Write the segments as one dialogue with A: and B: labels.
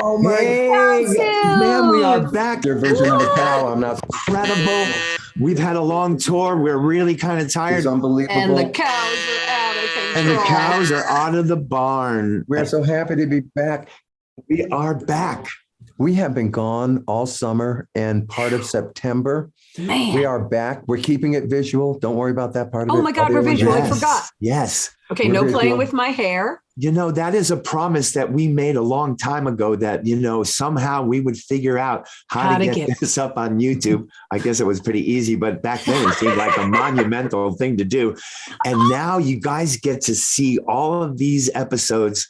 A: Oh my man, we are back. Your version of the cow. I'm not
B: Incredible. We've had a long tour. We're really kind of tired.
A: It's unbelievable.
C: And the cows are out of control.
B: And the cows are out of the barn.
A: We're so happy to be back.
B: We are back.
A: We have been gone all summer and part of September.
C: Man.
A: We are back. We're keeping it visual. Don't worry about that part of it.
C: Oh my God, we're visual.
B: Yes.
C: I forgot.
B: Yes.
C: Okay,
A: We're
C: no
A: visual.
C: playing with my hair.
B: You know, that is a promise that we made a long time ago that, you know, somehow we would figure out how to get this up on YouTube. I guess it was pretty easy, but back then it seemed like a monumental thing to do. And now you guys get to see all of these episodes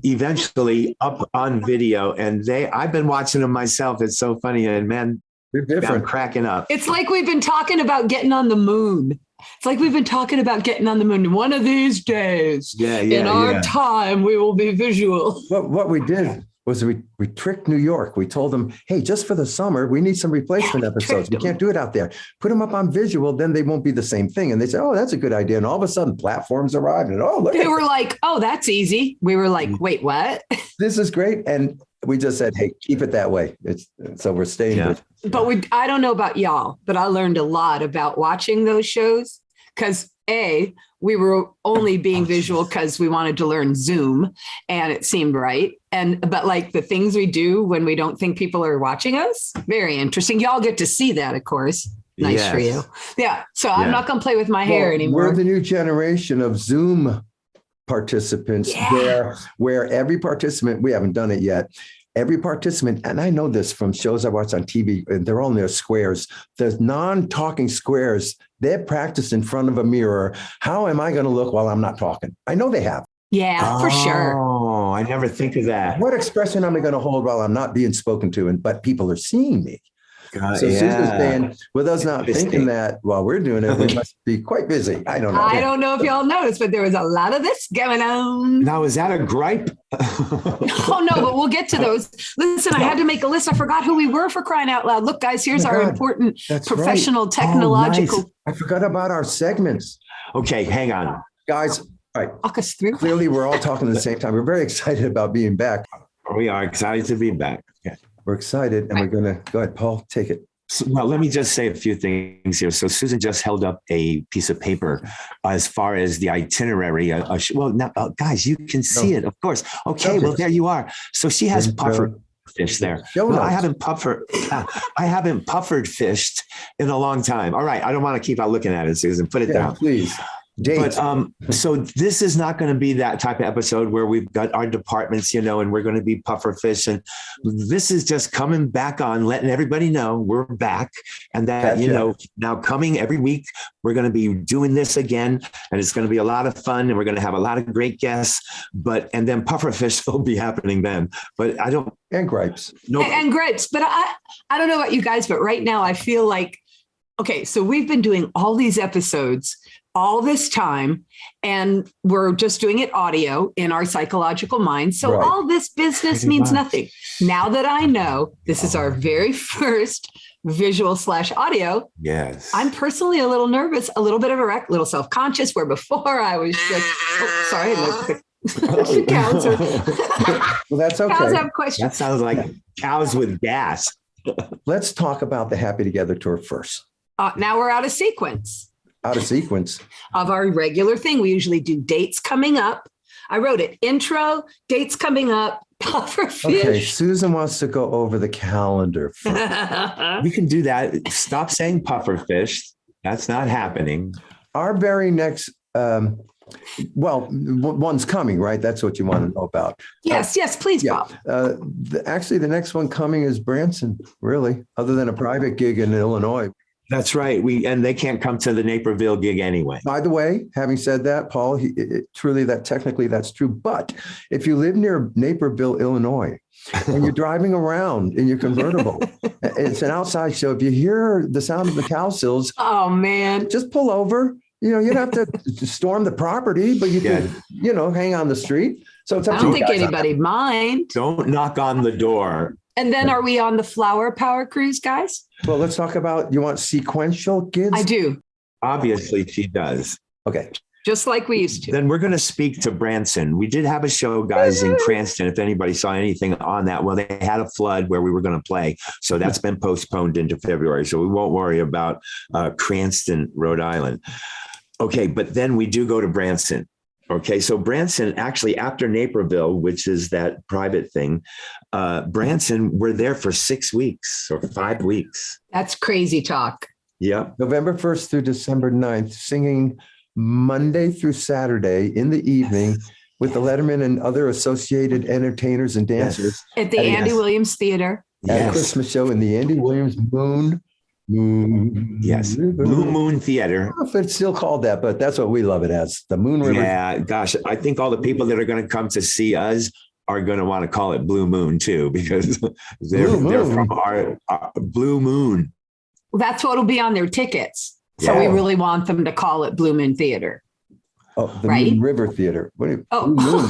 B: eventually up on video. And I've been watching them myself. It's so funny. And man,
A: They're different.
B: I'm cracking up.
C: It's like we've been talking about getting on the moon. It's like we've been talking about getting on the moon. One of these days, in our time, we will be visual.
A: What we did was we tricked New York. We told them, hey, just for the summer, we need some replacement episodes. We can't do it out there. Put them up on visual, then they won't be the same thing. And they said, oh, that's a good idea. And all of a sudden, platforms arrived. And
C: they were like, oh, that's easy. We were like, wait, what?
A: This is great. And we just said, hey, keep it that way. So we're staying with it.
C: But I don't know about y'all, but I learned a lot about watching those shows because we were only being visual because we wanted to learn Zoom and it seemed right. But like the things we do when we don't think people are watching us, very interesting. Y'all get to see that, of course. Nice for you. Yeah. So I'm not going to play with my hair anymore.
A: We're the new generation of Zoom participants where every participant, we haven't done it yet. Every participant, and I know this from shows I watch on TV, and they're all in their squares. The non-talking squares, they're practiced in front of a mirror. How am I going to look while I'm not talking? I know they have.
C: Yeah, for sure.
B: Oh, I never think of that.
A: What expression am I going to hold while I'm not being spoken to, but people are seeing me? So Susan's saying, with us not thinking that while we're doing it, we must be quite busy. I don't know.
C: I don't know if y'all noticed, but there was a lot of this going on.
B: Now, is that a gripe?
C: Oh, no, but we'll get to those. Listen, I had to make a list. I forgot who we were, for crying out loud. Look, guys, here's our important professional technological.
A: Nice. I forgot about our segments.
B: Okay, hang on.
A: Guys, all right.
C: Walk us through.
A: Clearly, we're all talking at the same time. We're very excited about being back.
B: We are excited to be back. Okay.
A: We're excited, and we're going to go ahead, Paul, take it.
B: So, well, let me just say a few things here. So Susan just held up a piece of paper as far as the itinerary. Well, now, guys, you can see it, of course. Okay, well, there you are. So she has puffer fish there. Well, I haven't puffered fished in a long time. All right, I don't want to keep out looking at it, Susan. Put it down,
A: please.
B: But so this is not going to be that type of episode where we've got our departments, and we're going to be puffer fish. And this is just coming back on, letting everybody know we're back. And that, now coming every week, we're going to be doing this again. And it's going to be a lot of fun. And we're going to have a lot of great guests. And then puffer fish will be happening then. But I don't.
A: And gripes.
C: No. And gripes. But I don't know about you guys, but right now I feel like, okay, so we've been doing all these episodes all this time, and we're just doing it audio in our psychological mind. So all this business means nothing. Now that I know this is our very first visual/audio,
B: yes,
C: I'm personally a little nervous, a little bit of a wreck, a little self-conscious, where before I was just, sorry. The cows are,
A: well, that's okay.
C: Cows have questions.
B: That sounds like cows with gas.
A: Let's talk about the Happy Together tour first.
C: Now we're out of sequence.
A: Out of sequence
C: of our regular thing. We usually do dates coming up. I wrote it. Intro, dates coming up, puffer fish.
A: Okay, Susan wants to go over the calendar first.
B: We can do that. Stop saying puffer fish. That's not happening.
A: Our very next, one's coming, right? That's what you want to know about.
C: Yes, please, Bob.
A: Actually, the next one coming is Branson, really, other than a private gig in Illinois.
B: That's right. And they can't come to the Naperville gig anyway.
A: By the way, having said that, Paul, truly technically that's true. But if you live near Naperville, Illinois, and you're driving around in your convertible, it's an outside show. If you hear the sound of the Cowsills,
C: oh man,
A: just pull over. You don't have to storm the property, but you can, hang on the street. So it's up
C: I don't think anybody mind.
B: Don't knock on the door.
C: And then are we on the Flower Power Cruise, guys?
A: Well, let's talk about, you want sequential kids?
C: I do.
B: Obviously, she does.
A: Okay.
C: just like we used to.
B: Then we're going to speak to Branson. We did have a show, guys, in Cranston. If anybody saw anything on that, well, they had a flood where we were going to play. So that's been postponed into February. So we won't worry about Cranston, Rhode Island. Okay, but then we do go to Branson. Okay, so Branson, actually after Naperville, which is that private thing, Branson, we're there for 6 weeks or 5 weeks.
C: That's crazy talk.
B: Yeah.
A: November 1st through December 9th, singing Monday through Saturday in the evening with the Letterman and other associated entertainers and dancers.
C: At the Andy Williams Theater.
A: At a Christmas show in the Andy Williams Moon.
B: Yes. Blue Moon Theater.
A: I don't know if it's still called that, but that's what we love it as. The Moon River.
B: Yeah, gosh, I think all the people that are going to come to see us are going to want to call it Blue Moon too, because they're from our Blue Moon.
C: Well, that's what'll be on their tickets. So we really want them to call it Blue Moon Theater.
A: Oh, the Moon River Theater. What do you, Blue Moon.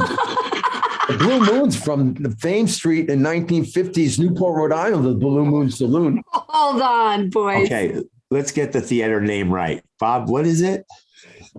A: The Blue Moon's from the Fame Street in 1950s, Newport, Rhode Island, the Blue Moon Saloon.
C: Hold on, boys.
B: Okay, let's get the theater name right. Bob, what is it?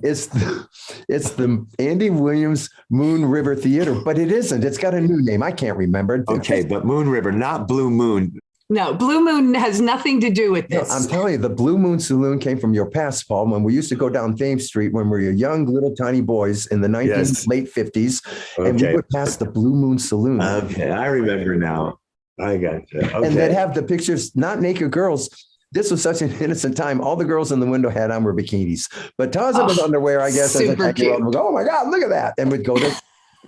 A: It's the Andy Williams Moon River Theater, but it isn't. It's got a new name. I can't remember.
B: Okay, but Moon River, not Blue Moon.
C: No, Blue Moon has nothing to do with this.
A: No, I'm telling you, the Blue Moon Saloon came from your past, Paul, when we used to go down Fame Street when we were young, little tiny boys in the late 50s. Okay. And we would pass the Blue Moon Saloon.
B: Okay, I remember now. I got you. Okay.
A: And they'd have the pictures, not naked girls. This was such an innocent time. All the girls in the window had on were bikinis, but tons of underwear, I guess.
C: Super cute.
A: Would go, oh my God, look at that. And we'd go to,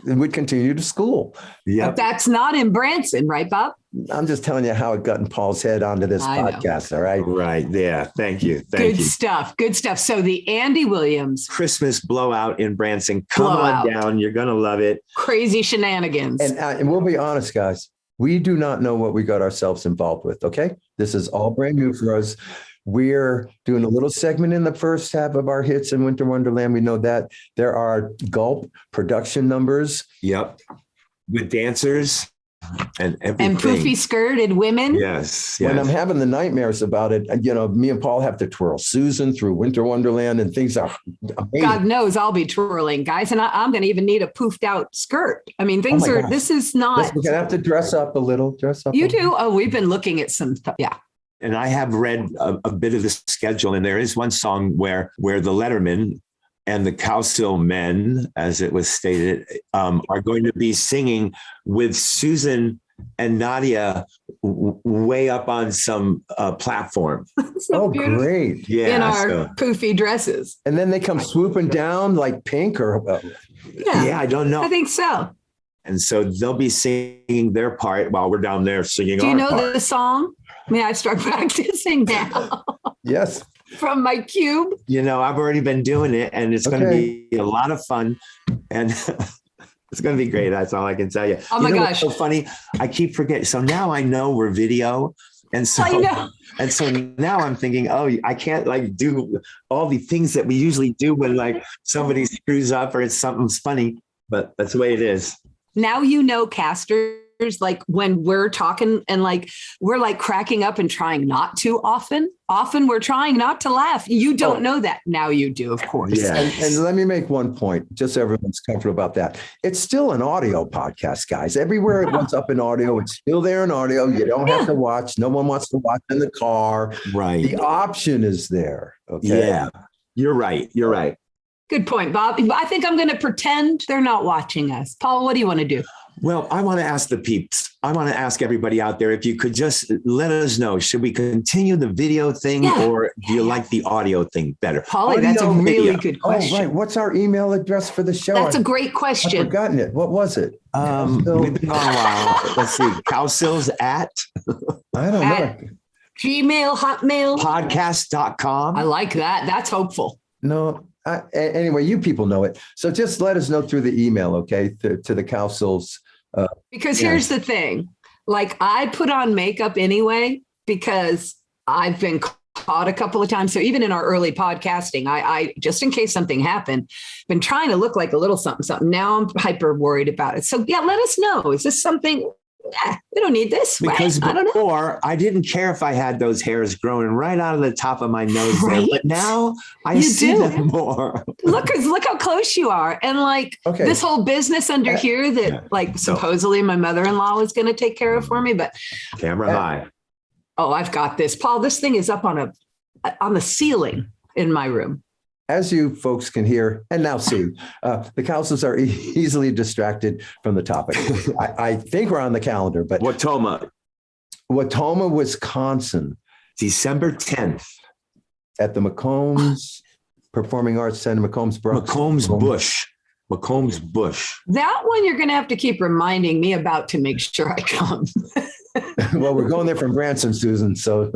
A: and we'd continue to school.
C: Yeah. But that's not in Branson, right, Bob?
A: I'm just telling you how it got in Paul's head onto this podcast. All right.
B: Right. Yeah. Thank you.
C: Good stuff. Good stuff. So the Andy Williams
B: Christmas blowout in Branson. Come on down. You're going to love it.
C: Crazy shenanigans.
A: And we'll be honest, guys. We do not know what we got ourselves involved with. Okay. This is all brand new for us. We're doing a little segment in the first half of our hits in Winter Wonderland. We know that there are Gulp production numbers.
B: Yep. With dancers and everything.
C: And poofy skirted women.
B: Yes.
A: When I'm having the nightmares about it, me and Paul have to twirl Susan through Winter Wonderland and things are amazing.
C: God knows I'll be twirling, guys. And I'm going to even need a poofed out skirt. I mean, this is not.
A: We're going to have to dress up a little.
C: You do? Oh, we've been looking at some stuff. Yeah.
B: And I have read a bit of the schedule, and there is one song where the Letterman and the Cowsill men, as it was stated, are going to be singing with Susan and Nadia way up on some platform.
A: So beautiful. Great.
B: Yeah.
C: In our poofy dresses.
A: And then they come swooping down like Pink or...
B: Yeah, I don't know.
C: I think so.
B: And so they'll be singing their part while we're down there singing our part.
C: Do you know the song? May I start practicing now?
A: Yes.
C: From my cube?
B: I've already been doing it, and it's going to be a lot of fun. And it's going to be great. That's all I can tell you.
C: Oh, my gosh.
B: What's so funny. I keep forgetting. So now I know we're video. And so, and so now I'm thinking, I can't do all the things that we usually do when somebody screws up or it's something's funny, but that's the way it is.
C: Now, casters, when we're talking and we're cracking up and trying not to often we're trying not to laugh. You don't know that. Now you do, of course.
A: Yeah. And let me make one point, just so everyone's comfortable about that. It's still an audio podcast, guys. Everywhere it wants up in audio, it's still there in audio. You don't have to watch. No one wants to watch in the car.
B: Right.
A: The option is there. Okay.
B: Yeah. You're right.
C: Good point, Bob. I think I'm going to pretend they're not watching us. Paul, what do you want to do?
B: Well, I want to ask the peeps. I want to ask everybody out there, if you could just let us know, should we continue the video thing or do you like the audio thing better?
C: Polly, that's a really good question.
A: Oh, right. What's our email address for the show?
C: That's a great question.
A: I've forgotten it. What was it?
B: We've been gone a while. Let's see. Cowsills at?
A: I don't know.
C: Gmail, Hotmail.
B: Podcast.com.
C: I like that. That's hopeful.
A: No. Anyway, you people know it. So just let us know through the email, okay, to the Cowsills.
C: Because here's the thing. I put on makeup anyway, because I've been caught a couple of times. So even in our early podcasting, I just in case something happened, been trying to look like a little something. Now I'm hyper worried about it. So let us know. Is this something we don't need this.
B: Because
C: right? I don't know.
B: before, I didn't care if I had those hairs growing right out of the top of my nose there,
C: Right?
B: but now I
C: You
B: see
C: do.
B: them more.
C: Look how close you are. And like
A: Okay.
C: this whole business under here that like supposedly my mother-in-law was going to take care of for me. But
B: Camera high.
C: oh, I've got this. Paul, this thing is up on the ceiling in my room.
A: As you folks can hear and now see, the Cowsills are easily distracted from the topic. I think we're on the calendar, but
B: Watoma,
A: Wisconsin,
B: December 10th.
A: at the McCombs Performing Arts Center, McCombs Bush.
C: That one you're going to have to keep reminding me about to make sure I come.
A: Well, we're going there from Branson, Susan. So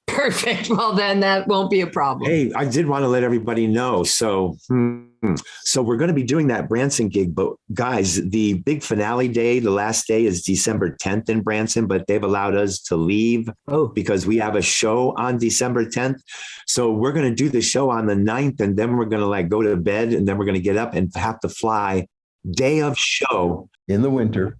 C: Perfect. Well, then that won't be a problem.
B: Hey, I did want to let everybody know. So we're going to be doing that Branson gig, but guys, the big finale day, the last day is December 10th in Branson, but they've allowed us to leave because we have a show on December 10th. So we're going to do the show on the 9th, and then we're going to like go to bed, and then we're going to get up and have to fly day of show
A: in the winter.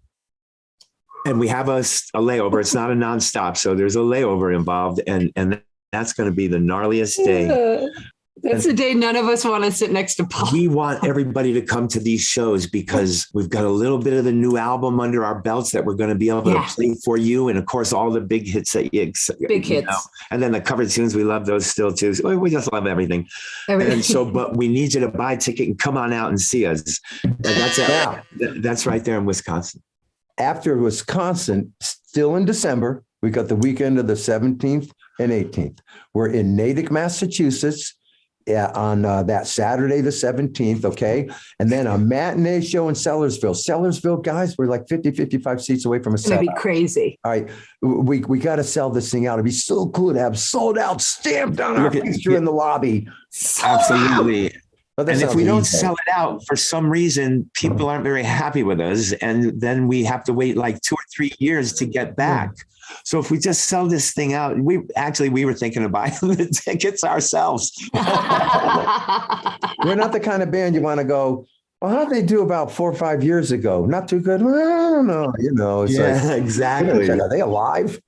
B: And we have a layover. It's not a nonstop. So there's a layover involved. And that's going to be the gnarliest day.
C: That's the day none of us want to sit next to Paul.
B: We want everybody to come to these shows because we've got a little bit of the new album under our belts that we're going to be able to play for you. And of course, all the big hits that hits. And then the cover tunes, we love those still too. So we just love everything. And so, but we need you to buy a ticket and come on out and see us. And that's right there in Wisconsin.
A: After Wisconsin, still in December, we got the weekend of the 17th and 18th. We're in Natick, Massachusetts on that Saturday, the 17th. Okay. And then a matinee show in Sellersville. Sellersville, guys, we're like 55 seats away from a sellout.
C: It's going to be crazy.
A: All right. We got to sell this thing out. It'd be so cool to have sold out stamped on our picture in the lobby.
B: Absolutely.
A: And
B: if we don't sell it out for some reason, people aren't very happy with us. And then we have to wait like 2 or 3 years to get back. So if we just sell this thing out, we were thinking of buying the tickets ourselves.
A: We're not the kind of band you want to go, well, how did they do about 4 or 5 years ago? Not too good. Well, I don't know. It's
B: exactly.
A: Are they alive?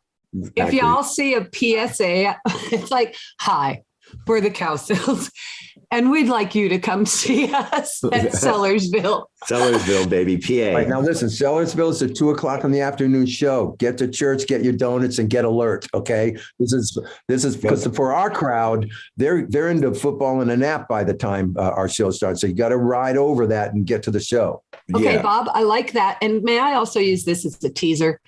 C: If y'all see a PSA, it's like, hi, we're the Cowsills, and we'd like you to come see us at Sellersville.
B: Sellersville, baby, PA.
A: Right, now listen, Sellersville is a 2:00 in the afternoon show. Get to church, get your donuts, and get alert. Okay, this is because for our crowd, they're into football and a nap by the time our show starts. So you got to ride over that and get to the show.
C: Okay, Bob, I like that. And may I also use this as a teaser?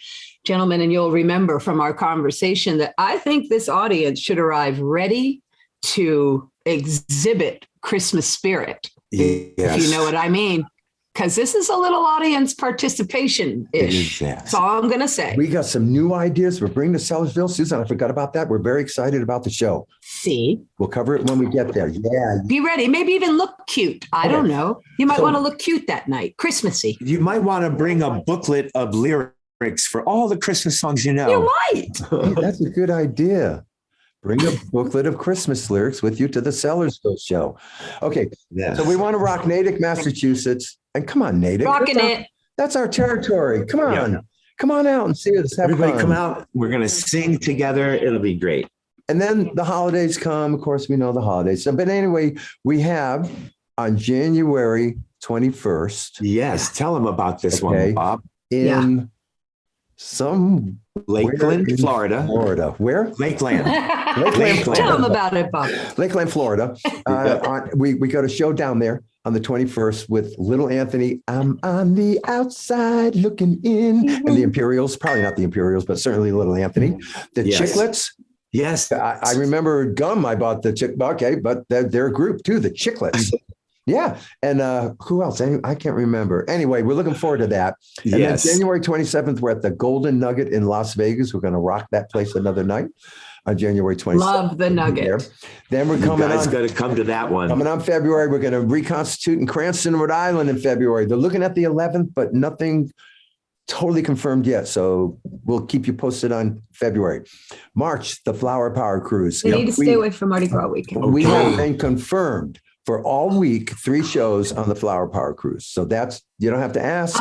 C: Gentlemen, and you'll remember from our conversation that I think this audience should arrive ready to exhibit Christmas spirit, if you know what I mean, because this is a little audience participation-ish. That's all I'm going to say.
A: We got some new ideas. We're bringing to Sellersville. Susan, I forgot about that. We're very excited about the show.
C: See?
A: We'll cover it when we get there. Yeah.
C: Be ready. Maybe even look cute. I don't know. You might want to look cute that night. Christmassy.
B: You might want to bring a booklet of lyrics for all the Christmas songs you know.
C: You might.
A: Hey, that's a good idea. Bring a booklet of Christmas lyrics with you to the Sellersville show. Okay. So we want to rock Natick, Massachusetts. And come on, Natick.
C: Rocking it.
A: That's our territory. Come on. Yeah. Come on out and see us.
B: Everybody come out. We're going to sing together. It'll be great.
A: And then the holidays come. Of course, we know the holidays. But anyway, we have on January 21st.
B: Yes. Tell them about this one, Bob.
A: In some
B: Lakeland, Florida.
A: Where?
B: Lakeland.
C: Tell them about it, Bob.
A: Lakeland, Florida. We got a show down there on the 21st with Little Anthony. I'm on the outside looking in. And the Imperials, probably not the Imperials, but certainly Little Anthony. The Chiclets.
B: Yes.
A: I remember gum. I bought the okay, but they're a group too, the Chiclets. Yeah. And who else? I can't remember. Anyway, we're looking forward to that. And then January 27th, we're at the Golden Nugget in Las Vegas. We're going to rock that place another night on January 27th.
C: Love the Nugget.
A: Then we're coming on. You guys
B: got to come to that one.
A: Coming on February, we're going to reconstitute in Cranston, Rhode Island in February. They're looking at the 11th, but nothing totally confirmed yet. So we'll keep you posted on February. March, the Flower Power Cruise.
C: They need to stay away from Mardi Gras weekend.
A: We have been confirmed for all week, 3 shows on the Flower Power Cruise. So that's, you don't have to ask.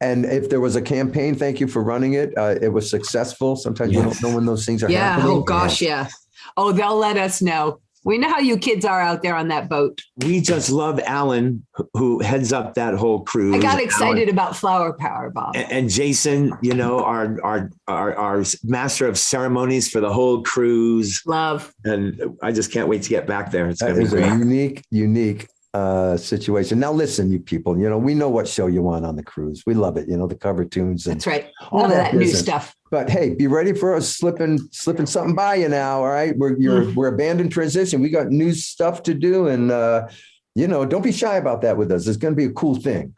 A: And if there was a campaign, thank you for running it. It was successful. Sometimes we don't know when those things are happening.
C: Oh gosh, yeah. Oh, they'll let us know. We know how you kids are out there on that boat.
B: We just love Alan, who heads up that whole cruise.
C: I got excited about Flower Power, Bob.
B: And Jason, our master of ceremonies for the whole cruise.
C: Love.
B: And I just can't wait to get back there. It's
A: that is a unique situation. Now, listen, you people, we know what show you want on the cruise. We love it. The cover tunes. And
C: that's right. All that new stuff.
A: But hey, be ready for us slipping something by you now. All right. We're abandoned transition. We got new stuff to do. And, don't be shy about that with us. It's going to be a cool thing.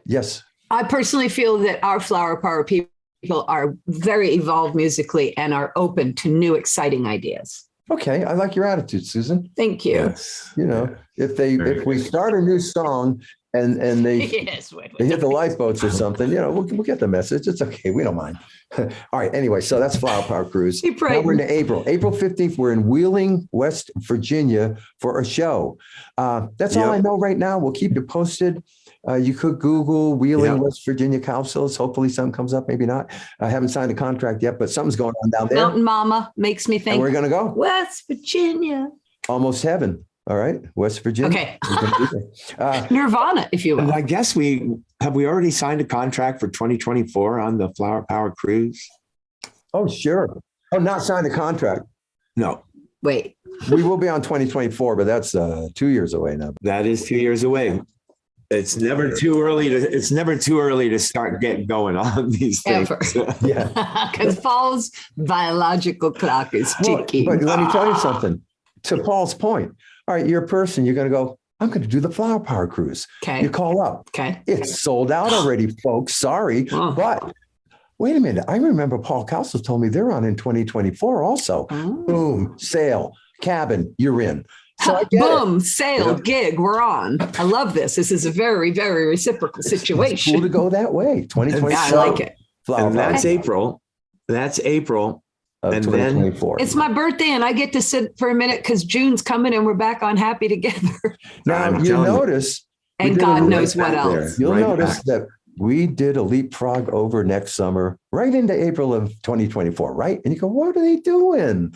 A: Yes.
C: I personally feel that our Flower Power people are very evolved musically and are open to new, exciting ideas.
A: Okay, I like your attitude, Susan.
C: Thank you.
B: Yes.
A: If we start a new song and they they hit the lifeboats or something, we'll get the message. It's okay. We don't mind. All right. Anyway, so that's Flower Power Cruise. Now we're into April. April 15th, we're in Wheeling, West Virginia for a show. That's all I know right now. We'll keep you posted. You could Google Wheeling, West Virginia, Cowsill. Hopefully something comes up, maybe not. I haven't signed a contract yet, but something's going on down there.
C: Mountain Mama makes me think.
A: And we're going to go.
C: West Virginia.
A: Almost heaven. All right. West Virginia.
C: Okay. Nirvana, if you will.
B: And I guess we already signed a contract for 2024 on the Flower Power Cruise?
A: Oh, sure. Oh, not signed a contract.
B: No.
C: Wait.
A: We will be on 2024, but that's 2 years away now.
B: That is 2 years away. It's never too early to start getting going on these things.
A: Yeah.
C: Because Paul's biological clock is ticking.
A: But let me tell you something. To Paul's point. All right, you're a person. You're going to go, I'm going to do the Flower Power Cruise.
C: Okay.
A: You call up.
C: Okay.
A: It's sold out already, folks. Sorry. But wait a minute. I remember Paul Cowsill told me they're on in 2024 also. Boom, sale, cabin, you're in. So
C: boom, sale, gig, we're on. I love this. This is a very, very reciprocal situation.
A: It's cool to go that way. 2024.
C: Yeah, I like it.
B: And that's April. That's April.
A: Of
B: and
A: 2024.
C: It's my birthday and I get to sit for a minute because June's coming and we're back on Happy Together.
A: Now you notice.
C: And God knows what else.
A: You'll notice that we did a leapfrog over next summer, right into April of 2024, right? And you go, what are they doing?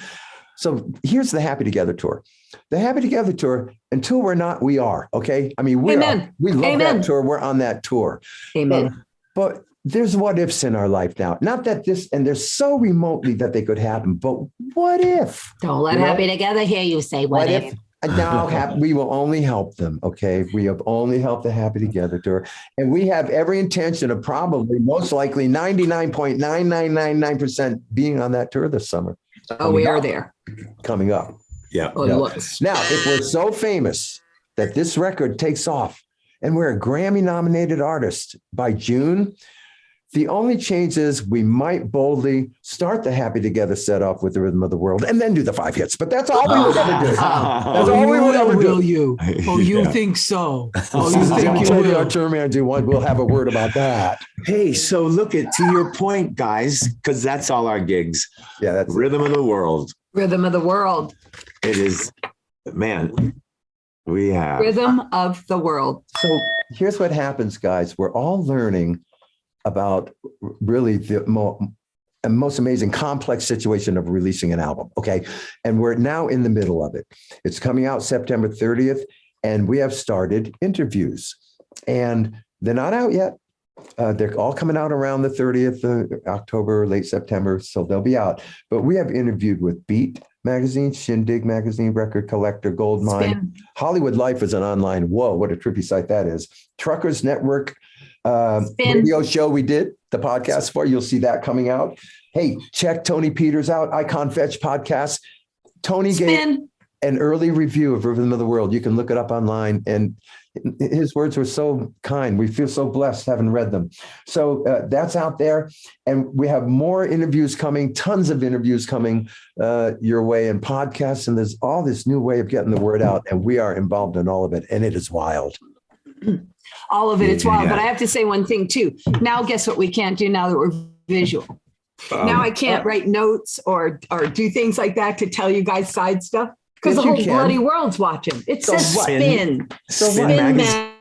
A: So here's the Happy Together tour. The Happy Together tour, until we're not, we are, okay? I mean, we love that tour. We're on that tour.
C: Amen.
A: But there's what ifs in our life now. Not that they're so remotely that they could happen, but what if?
C: Don't let Happy Together hear you say what if.
A: Now we will only help them, okay? We have only helped the Happy Together tour. And we have every intention of probably, most likely 99.9999% being on that tour this summer.
C: Oh, we are there.
A: Coming up.
B: Yeah.
A: Now, if we're so famous that this record takes off and we're a Grammy nominated artist by June, the only change is we might boldly start the Happy Together set off with the Rhythm of the World and then do the 5 hits. But that's all we would ever do. That's all we would ever do.
C: Will you? Oh, you think so? Oh, you think you will?
A: Our tour manager, we'll have a word about that.
B: Hey, so look to your point, guys, because that's all our gigs.
A: Yeah, that's
B: Rhythm of the World.
C: Rhythm of the World.
B: It is, man. We have
C: Rhythm of the World.
A: So here's what happens, guys. We're all learning about really the most amazing complex situation of releasing an album. Okay. And we're now in the middle of it. It's coming out September 30th. And we have started interviews and they're not out yet. They're all coming out around the 30th of October, late September. So they'll be out. But we have interviewed with Beat Magazine, Shindig Magazine, Record Collector, Goldmine. Hollywood Life is an online. Whoa, what a trippy site that is. Truckers Network. Radio show we did the podcast for. You'll see that coming out. Hey, check Tony Peters out. Icon Fetch podcast. Tony gave an early review of Rhythm of the World. You can look it up online, and his words were so kind. We feel so blessed having read them. So that's out there, and we have more interviews coming. Tons of interviews coming your way, and podcasts. And there's all this new way of getting the word out, and we are involved in all of it, and it is wild.
C: All of it. It's wild. But I have to say one thing too. Now, guess what we can't do now that we're visual? Now I can't write notes or do things like that to tell you guys side stuff because the whole bloody world's watching. It says Spin.
B: Spin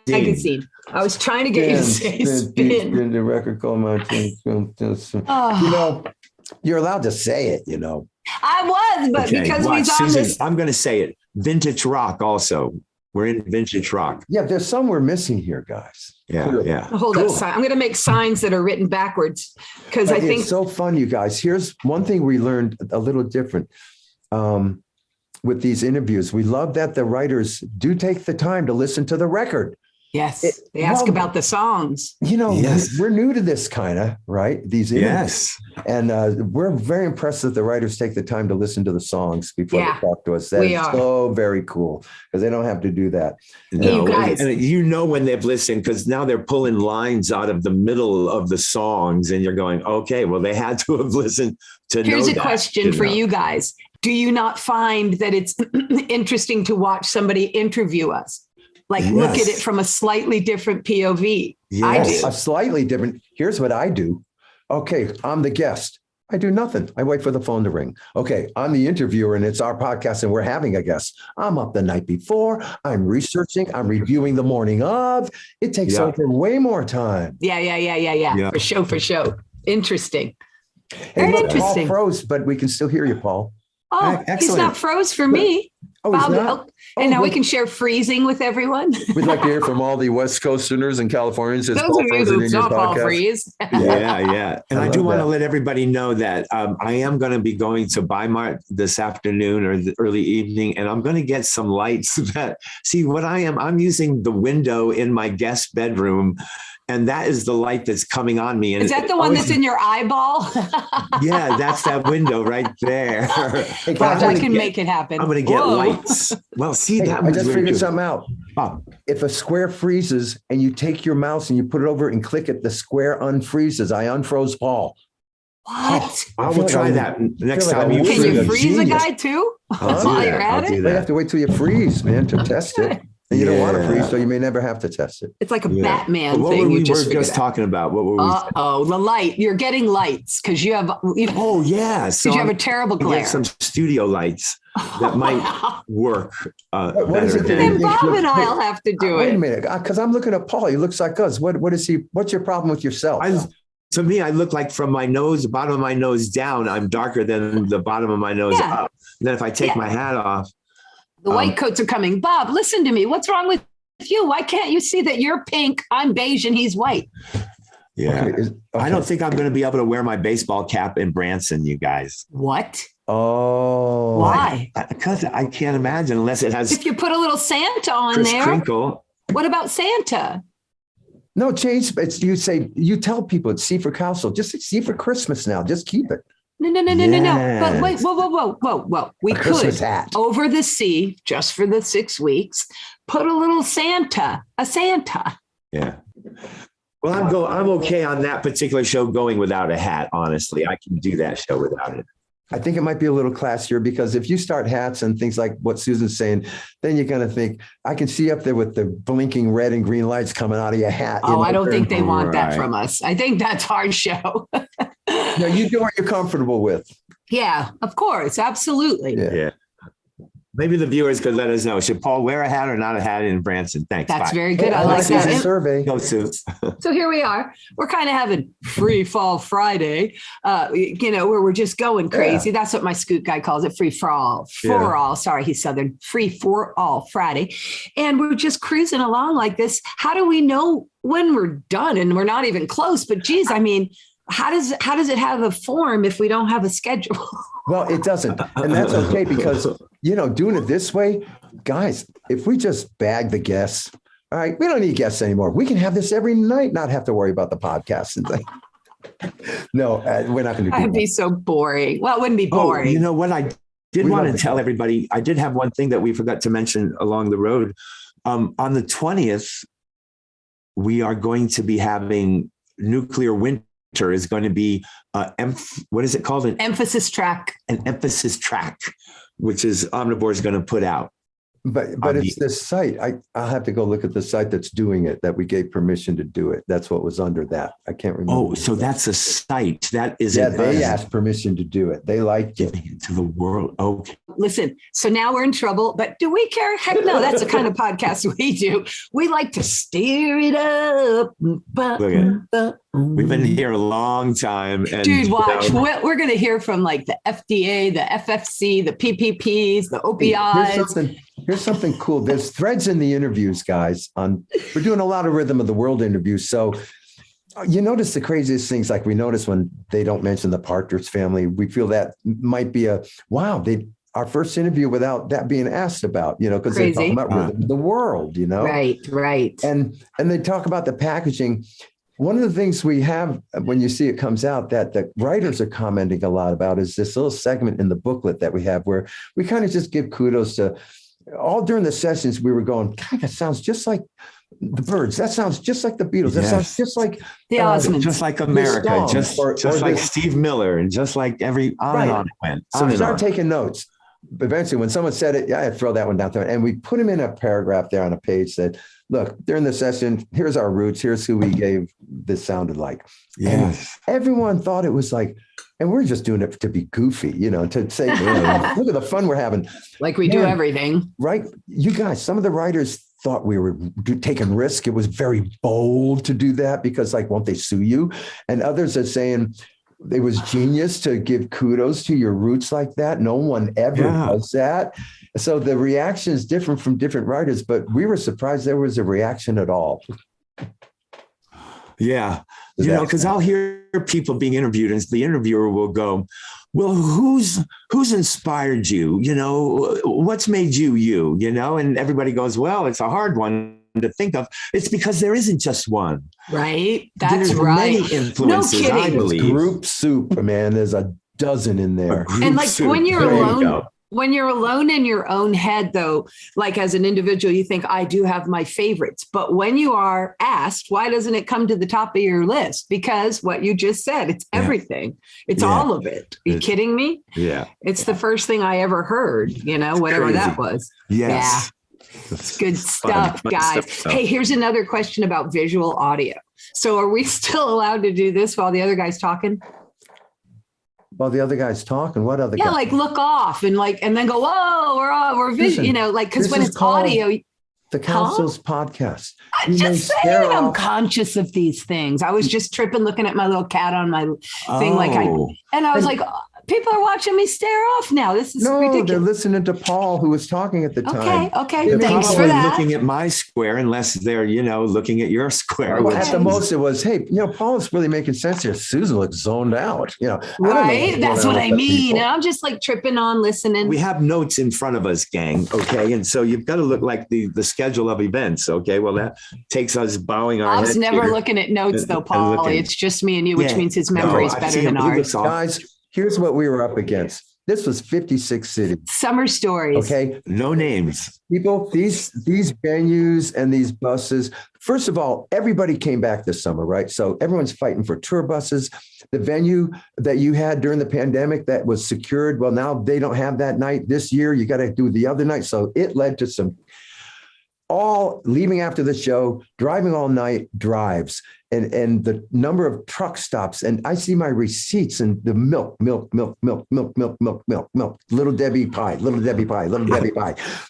C: magazine. I was trying to get you to say spin.
A: The record called Mountain. You're allowed to say it,
C: I was, but because we on this.
B: I'm going to say it. Vintage rock also. We're in vintage rock.
A: Yeah, there's some we're missing here, guys.
B: Yeah,
A: Cool.
B: yeah.
C: Hold up. I'm going to make signs that are written backwards because I think
A: it's so fun, you guys. Here's one thing we learned a little different with these interviews. We love that the writers do take the time to listen to the record.
C: yes, they ask about the songs.
B: Yes.
A: We're new to this kind of, right? These interviews.
B: Yes.
A: And we're very impressed that the writers take the time to listen to the songs before they talk to us.
C: We
A: That's
C: are.
A: so very cool because they don't have to do that.
C: You guys.
B: And when they've listened, because now they're pulling lines out of the middle of the songs and you're going, okay, well, they had to have listened to
C: Here's
B: know
C: a
B: that,
C: question for you guys. Do you not find that it's interesting to watch somebody interview us? Like look at it from a slightly different POV. I do.
A: A slightly different. Here's what I do. Okay, I'm the guest. I do nothing. I wait for the phone to ring. Okay, I'm the interviewer and it's our podcast and we're having a guest. I'm up the night before. I'm researching. I'm reviewing the morning of. It takes over way more time.
C: Yeah. For sure. Interesting.
A: Hey, look,
C: interesting.
A: Paul froze, but we can still hear you, Paul.
C: Oh, he's
B: Excellent.
C: not froze for me.
A: Oh,
C: Bob,
A: he's not?
C: and now we
A: good.
C: can share freezing with everyone.
A: We'd like to hear from all the West Coasterners and Californians. Is
C: Those
A: Paul
C: of you
A: frozen
C: who
A: in your
C: don't Paul
A: podcast?
C: freeze.
B: Yeah. And I do
A: love
B: want to
A: that.
B: let everybody know that I am going to be going to Bi-Mart this afternoon or the early evening, and I'm going to get some lights that see what I'm using the window in my guest bedroom. And that is the light that's coming on me. And
C: Is that the one that's in your eyeball?
B: Yeah, that's that window right there.
A: Hey,
C: Gosh,
A: guys,
C: I can make it happen.
B: I'm going to get
C: Whoa.
B: lights. Well, see,
A: hey,
B: that
A: I
B: was
A: just
B: really
A: figured
B: good.
A: something out.
B: Oh,
A: If a square freezes and you take your mouse and you put it over and click it, the square unfreezes. I unfroze Paul.
C: What?
B: I
A: feel
B: will
A: like
B: try
A: I'm-
B: that next
A: feel like
B: time
A: I'm
B: you
C: Can
A: freeze
C: you
A: a
C: freeze a
A: genius.
C: guy too?
B: I'll do
C: While
B: that.
C: you're
B: I'll
C: at
B: do
C: it?
A: But you have to wait till you freeze, man, to test it. And you don't want to
B: Yeah.
A: freeze, so you may never have to test it.
C: It's like a
B: Yeah.
C: Batman
B: But what
C: thing.
B: were
C: You
B: we
C: just
B: were
C: figured
B: just
C: out.
B: talking about? What were we?
C: Uh-oh, the light. You're getting lights because you have
B: Oh yeah, so
C: you have a
B: I'm
C: terrible
B: gonna
C: glare.
B: get some studio lights that might work
A: What is
B: better
A: it that
C: Then
A: you
B: than.
A: think
C: Bob
A: looks
C: and
A: good?
C: I'll have to do
A: Wait a
C: it.
A: minute, because I'm looking at Paul. He looks like us. What is he? What's your problem with yourself?
B: To me, I look like from my nose, the bottom of my nose down, I'm darker than the bottom of my nose
C: Yeah.
B: up. And then if I take my hat off,
C: The white coats are coming. Bob, listen to me. What's wrong with you? Why can't you see that you're pink, I'm beige, and he's white?
B: yeah.
A: Okay,
B: I don't think I'm going to be able to wear my baseball cap in Branson, you guys.
C: What?
A: Oh,
C: Why?
B: Because I can't imagine unless it has
C: If you put a little Santa on
B: Chris
C: there,
B: Crinkle.
C: what about Santa?
A: No, change. It's you tell people it's C for Cowsill. Just say C for Christmas now. Just keep it.
C: No. But wait,
B: Yes.
C: whoa. We
A: A Christmas
C: could
A: hat.
C: over the sea, just for the 6 weeks, put a little Santa, a Santa.
B: Yeah. Well, I'm okay on that particular show going without a hat. Honestly, I can do that show without it.
A: I think it might be a little classier because if you start hats and things like what Susan's saying, then you're going to think, I can see up there with the blinking red and green lights coming out of your hat.
C: Oh, I don't think they want that
B: Right.
C: from us. I think that's our show.
A: No, you do what you're comfortable with.
C: Yeah, of course. Absolutely.
A: Yeah.
B: Yeah. Maybe the viewers could let us know. Should Paul wear a hat or not a hat in Branson? Thanks.
C: That's
B: Bye.
C: very good. I
A: Hey,
C: like
A: this is
C: that.
A: a
C: And
A: survey.
B: Go, Sue.
C: so here we are. We're kind of having free fall Friday, where we're just going crazy. That's what my scoot guy calls it, free for all. For all. Sorry, he's Southern. Free for all Friday. And we're just cruising along like this. How do we know when we're done? And we're not even close. But geez, I mean, how does it have a form if we don't have a schedule?
A: Well, it doesn't. And that's okay because, doing it this way, guys, if we just bag the guests, all right, we don't need guests anymore. We can have this every night, not have to worry about the podcast and things. No, we're not going to do
C: That'd
A: that.
C: be so boring. Well, it wouldn't be
B: Oh,
C: boring.
B: you know what? I did
A: We
B: want
A: love
B: to
A: the
B: tell
A: show.
B: everybody. I did have one thing that we forgot to mention along the road. On the 20th, we are going to be having Nuclear Winter is going to be what is it called?
C: Emphasis track.
B: An emphasis track, which is Omnivore is going to put out.
A: But it's this site. I'll have to go look at the site that's doing it, that we gave permission to do it. That's what was under that. I can't remember.
B: Oh, so that's a site. That is
A: they asked permission to do it. They liked it.
B: Giving it to the world. Okay.
C: Listen, so now we're in trouble, but do we care? Heck no, that's the kind of podcast we do. We like to steer it up.
B: We've been here a long time. And,
C: dude, watch. We're going to hear from like the FDA, the FFC, the PPPs, the opioids.
A: Here's something cool. There's threads in the interviews, guys. We're doing a lot of Rhythm of the World interviews. So you notice the craziest things, like we notice when they don't mention the Partridge Family. We feel that might be our first interview without that being asked about, because they're talking about Rhythm of the World,
C: Right.
A: And they talk about the packaging. One of the things we have when you see it comes out that the writers are commenting a lot about is this little segment in the booklet that we have where we kind of just give kudos to all during the sessions. We were going, God, that sounds just like the Byrds. That sounds just like the Beatles. That sounds just like
C: the Osmonds.
B: Just like America, just like Steve Miller, and just like every on and on it went.
A: So we started taking notes. Eventually, when someone said it, I'd throw that one down there. And we put him in a paragraph there on a page that, look, during the session, here's our roots. Here's who we gave this sounded like.
B: Yes.
A: And everyone thought it was like, and we're just doing it to be goofy, to say, look at the fun we're having.
C: Like we do everything.
A: Right. You guys, some of the writers thought we were taking risk. It was very bold to do that because won't they sue you? And others are saying, it was genius to give kudos to your roots like that. No one ever does that. So the reaction is different from different writers, but we were surprised there was a reaction at all.
B: Yeah. Because I'll hear people being interviewed and the interviewer will go, well, who's inspired you? What's made you? And everybody goes, well, it's a hard one to think of. It's because there isn't just one.
C: Right. That's
B: There's
C: right.
B: many influences,
C: no kidding.
B: I believe.
A: Group soup, man. There's a dozen in there.
C: And when you're alone, when you're alone in your own head, though, like as an individual, you think I do have my favorites. But when you are asked, why doesn't it come to the top of your list? Because what you just said, it's everything. It's all of it. Are you kidding me?
B: Yeah.
C: It's the first thing I ever heard, whatever that was.
B: Yes.
C: Yeah. It's good stuff, guys. Hey, here's another question about visual audio. So are we still allowed to do this while the other guy's talking?
A: While the other guy's talking, what other guy?
C: Like look off and then go, whoa, we're visual, because when it's audio.
A: The Cowsill's podcast.
C: I'm just saying I'm conscious of these things. I was just tripping, looking at my little cat on my thing. And I was like, people are watching me stare off now. This is ridiculous.
A: They're listening to Paul, who was talking at the time.
C: Okay.
B: They're
C: Thanks
B: probably
C: for that.
B: looking at my square, unless they're, looking at your square.
A: Well, at the most, it was, hey, Paul's really making sense here. Susan looks zoned out.
C: Right. That's what I mean. And I'm just tripping on listening.
B: We have notes in front of us, gang. Okay. And so you've got to look like the schedule of events. Okay. Well, that takes us bowing our heads.
C: I was never looking at notes, though, Paul. It's just me and you, which means his memory is better than ours.
A: Guys, here's what we were up against. This was 56 cities.
C: Summer stories.
A: Okay.
B: No names.
A: People, these venues and these buses. First of all, everybody came back this summer, right? So everyone's fighting for tour buses. The venue that you had during the pandemic that was secured, well, now they don't have that night this year. You got to do the other night. So it led to some all leaving after the show, driving all night drives, and the number of truck stops. And I see my receipts and the milk, little Debbie pie.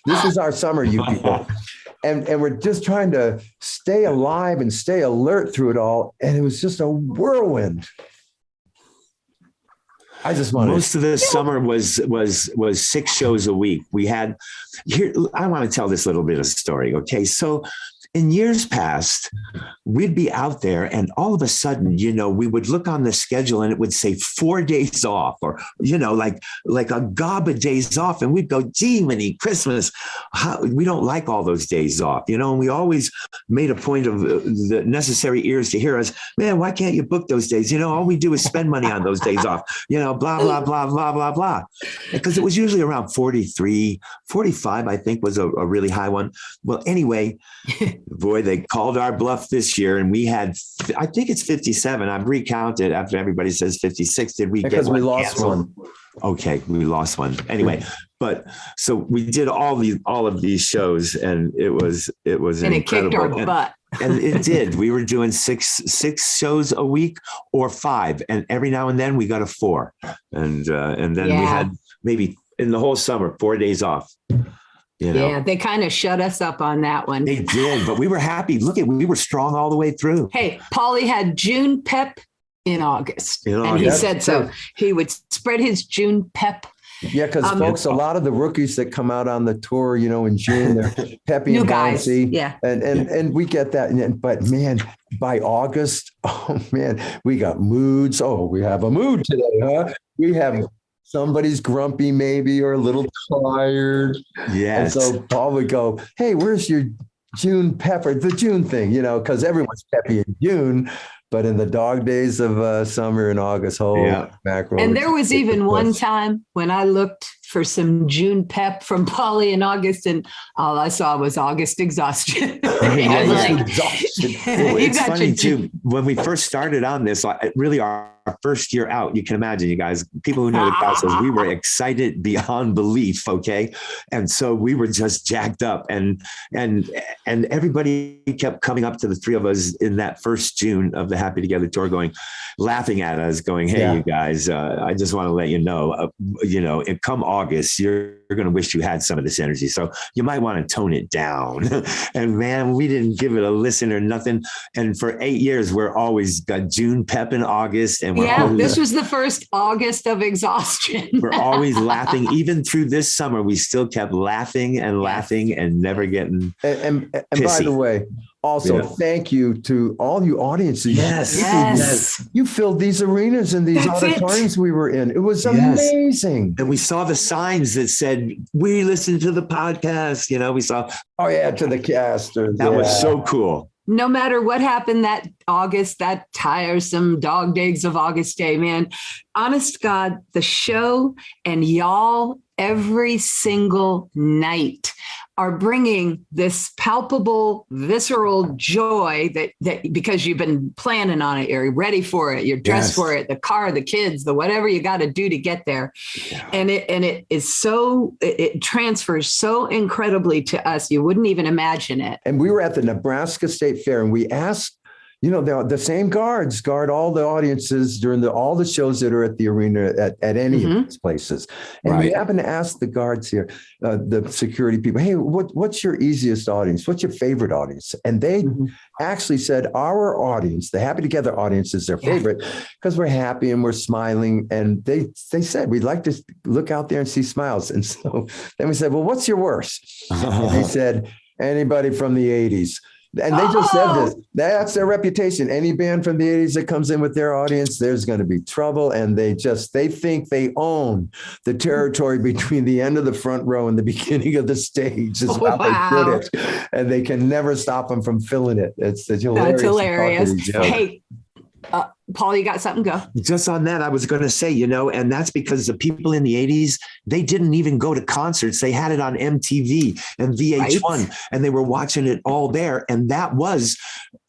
A: This is our summer, you people. And we're just trying to stay alive and stay alert through it all. And it was just a whirlwind. I just wanted
B: most of the summer was 6 shows a week. We had here. I want to tell this little bit of story. Okay. So in years past, we'd be out there and all of a sudden, we would look on the schedule and it would say 4 days off or, like a gob of days off. And we'd go, gee, Minnie, Christmas, we don't like all those days off, and we always made a point of the necessary ears to hear us, man, why can't you book those days? All we do is spend money on those days off, blah, blah, blah, blah, blah, blah. Because it was usually around 43, 45, I think was a really high one. Well, anyway, Boy, they called our bluff this year, and we had, I think it's 57. I've recounted after everybody says 56. Did we
A: Because
B: get
A: we lost
B: canceled?
A: one.
B: Okay, we lost one. Anyway, but so we did all of these shows, and it was
C: And it kicked our butt.
B: And it did. We were doing six shows a week or 5, and every now and then we got a 4, and then we had maybe in the whole summer 4 days off. You know?
C: Yeah, they kind of shut us up on that one.
B: They did, but we were happy. We were strong all the way through.
C: Hey, Paulie had June pep in August. And he said so. He would spread his June pep.
A: Yeah, because folks, a lot of the rookies that come out on the tour, in June, they're peppy and bouncy.
C: Yeah.
A: And we get that. But man, by August, oh man, we got moods. Oh, we have a mood today, huh? We have somebody's grumpy maybe or a little tired.
B: Yes.
A: And so Paul would go, hey, where's your June pepper? The June thing, because everyone's peppy in June. But in the dog days of summer in August, mackerel.
C: And there was even one time when I looked for some June pep from Polly in August, and all I saw was August exhaustion.
B: It's funny too. When we first started on this, really our first year out, you can imagine, you guys, people who know the Cowsills, we were excited beyond belief. Okay. And so we were just jacked up, and everybody kept coming up to the 3 of us in that first June of the Happy Together tour, laughing at us, going, hey, you guys, I just want to let you know, come August, you're going to wish you had some of this energy. So you might want to tone it down. And man, we didn't give it a listen or nothing. And for 8 years, we're always got June pep in August. And
C: this was the first August of exhaustion.
B: We're always laughing. Even through this summer, we still kept laughing and never getting
A: and by the way, also, thank you to all you audiences.
C: Yes.
A: You filled these arenas and these auditoriums we were in. It was amazing.
B: And we saw the signs that said, we listened to the podcast. We saw.
A: To the casters.
B: That was so cool.
C: No matter what happened that August, that tiresome dog days of August day, man, honest God, the show and y'all every single night are bringing this palpable, visceral joy that because you've been planning on it, you're ready for it, you're dressed for it, the car, the kids, the whatever you got to do to get there. Yeah. And it is so, it transfers so incredibly to us. You wouldn't even imagine it.
A: And we were at the Nebraska State Fair, and we asked, the same guards guard all the audiences during all the shows that are at the arena at any of these places. And we happened to ask the guards here, the security people, hey, what's your easiest audience? What's your favorite audience? And they actually said our audience, the Happy Together audience, is their favorite because we're happy and we're smiling. And they said, we'd like to look out there and see smiles. And so then we said, well, what's your worst? And they said, anybody from the 80s. And they just said this. That's their reputation. Any band from the 80s that comes in with their audience, there's going to be trouble. And they think they own the territory between the end of the front row and the beginning of the stage is how they put it. And they can never stop them from filling it. It's hilarious.
C: That's hilarious. Hey, Paul, you got something? Go.
B: Just on that, I was going to say, and that's because the people in the 80s, they didn't even go to concerts. They had it on MTV and VH1, and they were watching it all there. And that was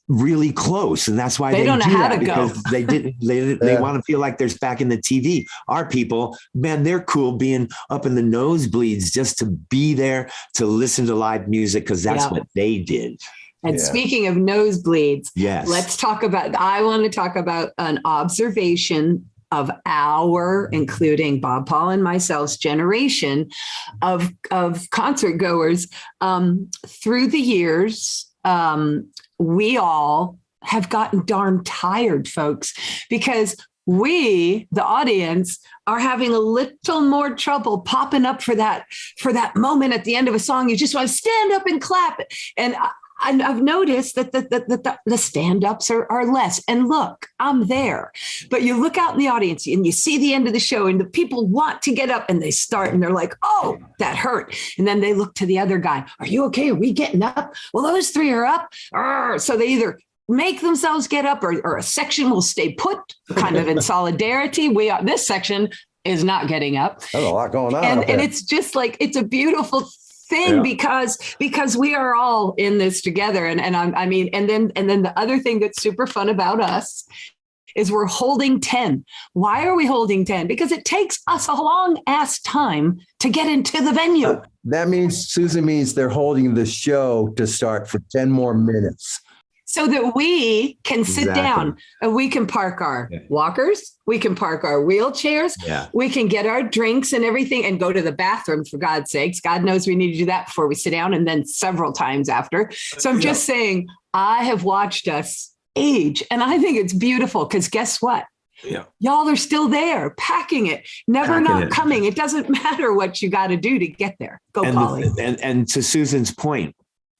B: really close. And that's why they don't know how to go. They want to feel like they're back in the TV. Our people, man, they're cool being up in the nosebleeds just to be there to listen to live music because that's what they did.
C: And speaking of nosebleeds, I want to talk about an observation of including Bob, Paul, and myself's generation of concert goers. Through the years, we all have gotten darn tired, folks, because we, the audience, are having a little more trouble popping up for that moment at the end of a song. You just want to stand up and clap. And I've noticed that the stand-ups are less. And look, I'm there. But you look out in the audience and you see the end of the show and the people want to get up and they start and they're like, oh, that hurt. And then they look to the other guy. Are you okay? Are we getting up? Well, those 3 are up. So they either make themselves get up or a section will stay put kind of in solidarity. This section is not getting up.
A: There's a lot going on.
C: And it's just like, it's a beautiful thing because we are all in this together. And then the other thing that's super fun about us is we're holding 10. Why are we holding 10? Because it takes us a long ass time to get into the venue.
A: That means, Susan, means they're holding the show to start for 10 more minutes.
C: So that we can sit down and we can park our walkers, we can park our wheelchairs, we can get our drinks and everything and go to the bathroom, for God's sakes. God knows we need to do that before we sit down and then several times after. So I'm just saying, I have watched us age and I think it's beautiful because guess what?
B: Yeah.
C: Y'all are still there, packing it, never not coming. It doesn't matter what you got to do to get there. Go, Polly.
B: And to Susan's point,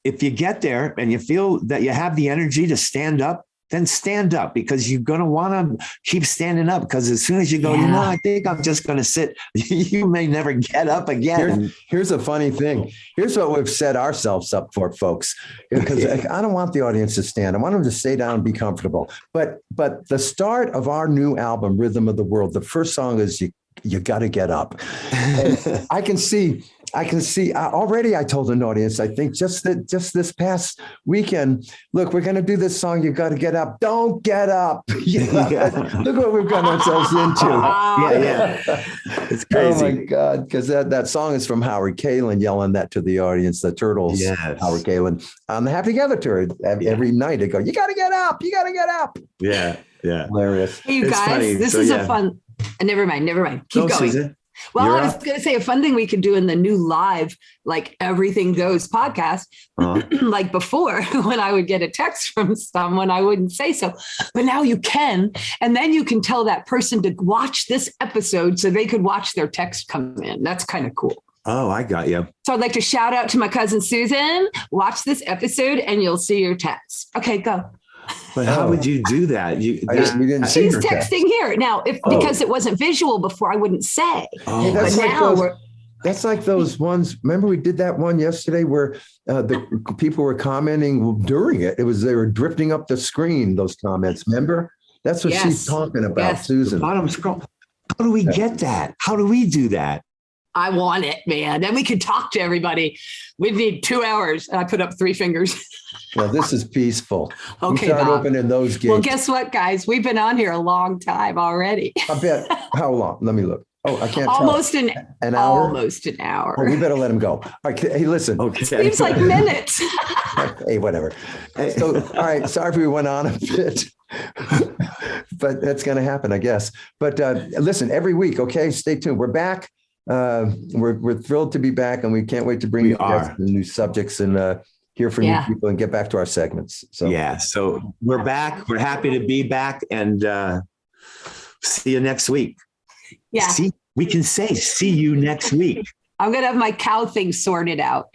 B: if you get there and you feel that you have the energy to stand up, then stand up because you're going to want to keep standing up because as soon as you go, I think I'm just going to sit, you may never get up again.
A: Here's a funny thing. Here's what we've set ourselves up for, folks, because I don't want the audience to stand. I want them to stay down and be comfortable. But the start of our new album, Rhythm of the World, the first song is You Got to Get Up. And I can see already. I told an audience, I think just this past weekend, look, we're going to do this song. You got to get up. Don't get up. Look what we've gotten ourselves into.
B: It's crazy.
A: Oh my God. Because that song is from Howard Kalin yelling that to the audience, the Turtles, Howard Kalin on the Happy Together tour. Every night they go, you got to get up. You got to get up.
B: Yeah.
A: Hilarious.
C: Hey, you guys, this is a fun. Never mind. Keep going.
B: Susan.
C: Well, I was going to say a fun thing we could do in the new live, like Everything Goes podcast, like before when I would get a text from someone, I wouldn't say so, but now you can. And then you can tell that person to watch this episode so they could watch their text come in. That's kind of cool.
B: Oh, I got you.
C: So I'd like to shout out to my cousin, Susan, watch this episode and you'll see your text. Okay, go.
B: But how would you do that?
A: We didn't see
C: She's
A: her
C: texting
A: text.
C: Here now. Because it wasn't visual before, I wouldn't say.
A: Hey, that's like those ones. Remember, we did that one yesterday where the people were commenting during it. They were drifting up the screen. Those comments. Remember, that's what she's talking about, Susan.
B: The bottom scroll. How do we get that? How do we do that?
C: I want it, man. Then we could talk to everybody. We'd need 2 hours. And I put up 3 fingers.
A: Well, this is peaceful.
C: Okay,
A: start
C: Bob.
A: opening those gates.
C: Well, guess what, guys? We've been on here a long time already.
A: I bet. How long? Let me look. Oh, I can't
C: almost
A: tell.
C: an
A: hour.
C: Almost an hour.
A: Oh, we better let him go. All right, hey, listen.
B: Okay.
C: Seems like minutes.
A: Hey, whatever. So, all right. Sorry if we went on a bit, but that's going to happen, I guess. But listen, every week. Okay, stay tuned. We're back. We're thrilled to be back, and we can't wait to bring you guys the new subjects and hear from you people and get back to our segments.
B: So we're back. We're happy to be back, and see you next week.
C: Yeah,
B: we can say see you next week.
C: I'm gonna have my cow thing sorted out.